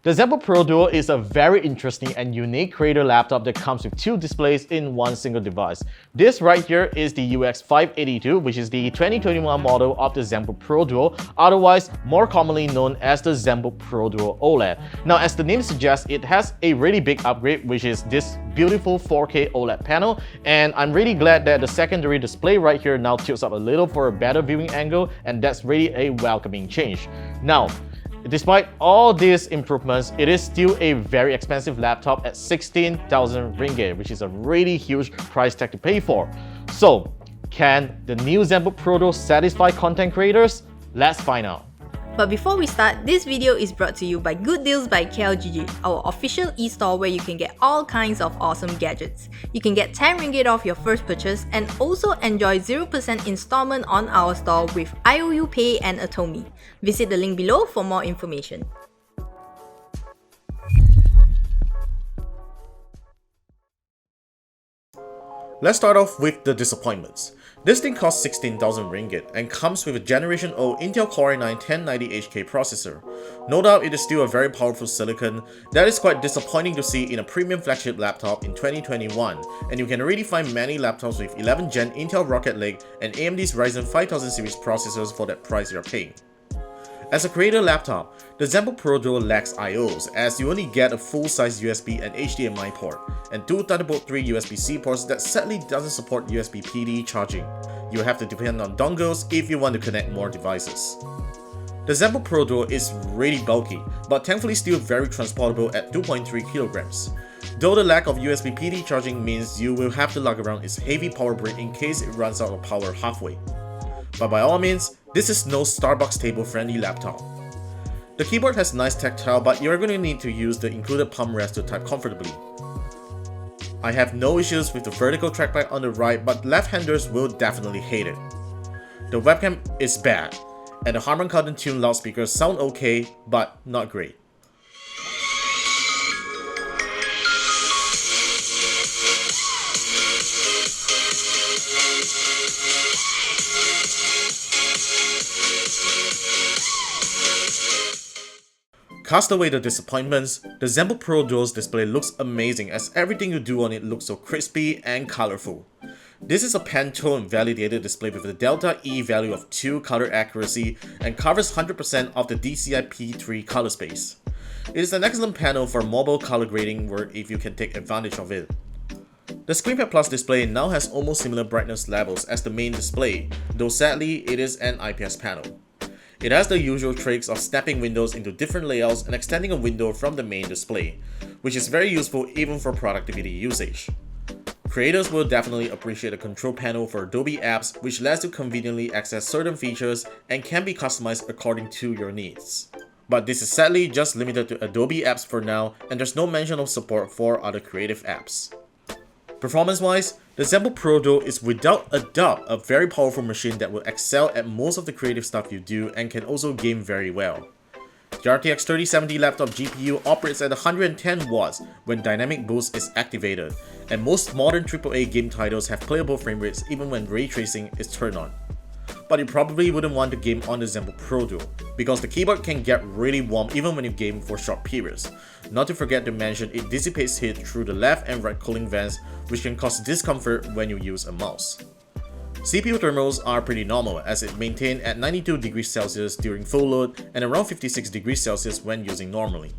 The Zenbook Pro Duo is a very interesting and unique creator laptop that comes with two displays in one single device. This right here is the UX582, which is the 2021 model of the Zenbook Pro Duo, otherwise more commonly known as the Zenbook Pro Duo OLED. Now, as the name suggests, it has a really big upgrade, which is this beautiful 4K OLED panel, and I'm really glad that the secondary display right here now tilts up a little for a better viewing angle, and that's really a welcoming change. Now, despite all these improvements, it is still a very expensive laptop at 16,000 ringgit, which is a really huge price tag to pay for. So, can the new Zenbook Pro Duo satisfy content creators? Let's find out. But before we start, this video is brought to you by Good Deals by KLGG, our official e-store where you can get all kinds of awesome gadgets. You can get 10 ringgit off your first purchase and also enjoy 0% installment on our store with IOU Pay and Atomi. Visit the link below for more information. Let's start off with the disappointments. This thing costs 16,000 ringgit and comes with a Generation 0 Intel Core i9 1090HK processor. No doubt it is still a very powerful silicon. That is quite disappointing to see in a premium flagship laptop in 2021, and you can already find many laptops with 11th Gen Intel Rocket Lake and AMD's Ryzen 5000 series processors for that price you're paying. As a creator laptop, the Zenbook Pro Duo lacks I/Os, as you only get a full-size USB and HDMI port, and two Thunderbolt 3 USB-C ports that sadly doesn't support USB PD charging. You have to depend on dongles if you want to connect more devices. The Zenbook Pro Duo is really bulky, but thankfully still very transportable at 2.3 kilograms. Though the lack of USB PD charging means you will have to lug around its heavy power brick in case it runs out of power halfway. But by all means, this is no Starbucks table-friendly laptop. The keyboard has nice tactile, but you're going to need to use the included palm rest to type comfortably. I have no issues with the vertical trackpad on the right, but left-handers will definitely hate it. The webcam is bad, and the Harman Kardon tuned loudspeakers sound okay, but not great. Cast away the disappointments, the Zenbook Pro Duo's display looks amazing as everything you do on it looks so crispy and colorful. This is a Pantone validated display with a Delta E value of 2 color accuracy and covers 100% of the DCI P3 color space. It is an excellent panel for mobile color grading work if you can take advantage of it. The ScreenPad Plus display now has almost similar brightness levels as the main display, though sadly it is an IPS panel. It has the usual tricks of snapping windows into different layouts and extending a window from the main display, which is very useful even for productivity usage. Creators will definitely appreciate a control panel for Adobe apps, which lets you conveniently access certain features and can be customized according to your needs. But this is sadly just limited to Adobe apps for now, and there's no mention of support for other creative apps. Performance-wise, the Zenbook Pro Duo is without a doubt a very powerful machine that will excel at most of the creative stuff you do and can also game very well. The RTX 3070 laptop GPU operates at 110 watts when dynamic boost is activated, and most modern AAA game titles have playable frame rates even when ray tracing is turned on. But you probably wouldn't want to game on the Zenbook Pro Duo, because the keyboard can get really warm even when you game for short periods. Not to forget to mention it dissipates heat through the left and right cooling vents, which can cause discomfort when you use a mouse. CPU thermals are pretty normal as it maintains at 92 degrees Celsius during full load and around 56 degrees Celsius when using normally.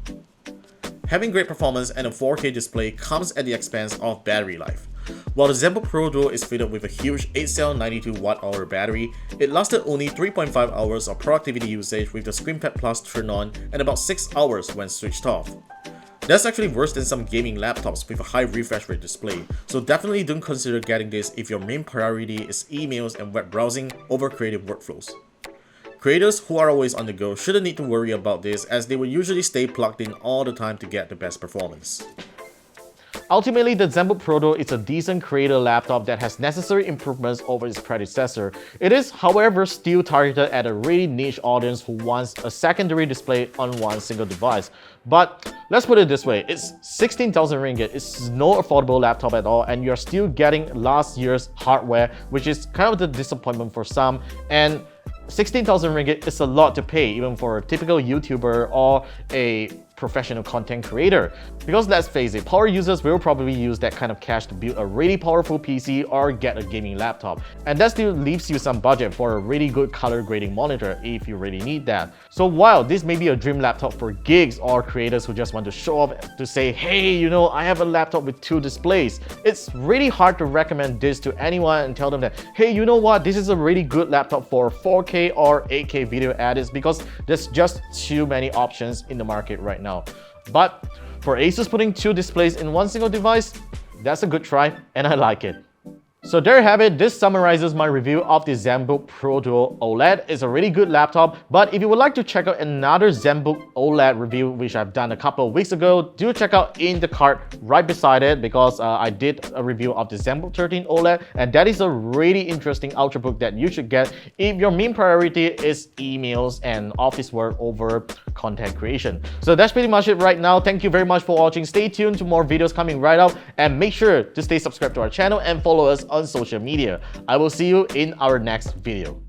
Having great performance and a 4K display comes at the expense of battery life. While the Zenbook Pro Duo is fitted with a huge 8-cell 92 Wh battery, it lasted only 3.5 hours of productivity usage with the ScreenPad Plus turned on and about 6 hours when switched off. That's actually worse than some gaming laptops with a high refresh rate display, so definitely don't consider getting this if your main priority is emails and web browsing over creative workflows. Creators who are always on the go shouldn't need to worry about this as they will usually stay plugged in all the time to get the best performance. Ultimately, the Zenbook Pro Duo is a decent creator laptop that has necessary improvements over its predecessor. It is, however, still targeted at a really niche audience who wants a secondary display on one single device. But let's put it this way, it's 16,000 ringgit, it's no affordable laptop at all, and you're still getting last year's hardware, which is kind of the disappointment for some. And 16,000 ringgit is a lot to pay even for a typical YouTuber or a professional content creator. Because let's face it, power users will probably use that kind of cash to build a really powerful PC or get a gaming laptop. And that still leaves you some budget for a really good color grading monitor if you really need that. So while this may be a dream laptop for gigs or creators who just want to show off to say, hey, you know, I have a laptop with 2 displays, it's really hard to recommend this to anyone and tell them that, hey, you know what, this is a really good laptop for 4K or 8K video edits, because there's just too many options in the market right now. But for Asus putting 2 displays in one single device, that's a good try and I like it. So there you have it. This summarizes my review of the Zenbook Pro Duo OLED. It's a really good laptop, but if you would like to check out another Zenbook OLED review, which I've done a couple of weeks ago, do check out in the card right beside it, because I did a review of the Zenbook 13 OLED, and that is a really interesting ultrabook that you should get if your main priority is emails and office work over content creation. So that's pretty much it right now. Thank you very much for watching. Stay tuned to more videos coming right up, and make sure to stay subscribed to our channel and follow us on social media. I will see you in our next video.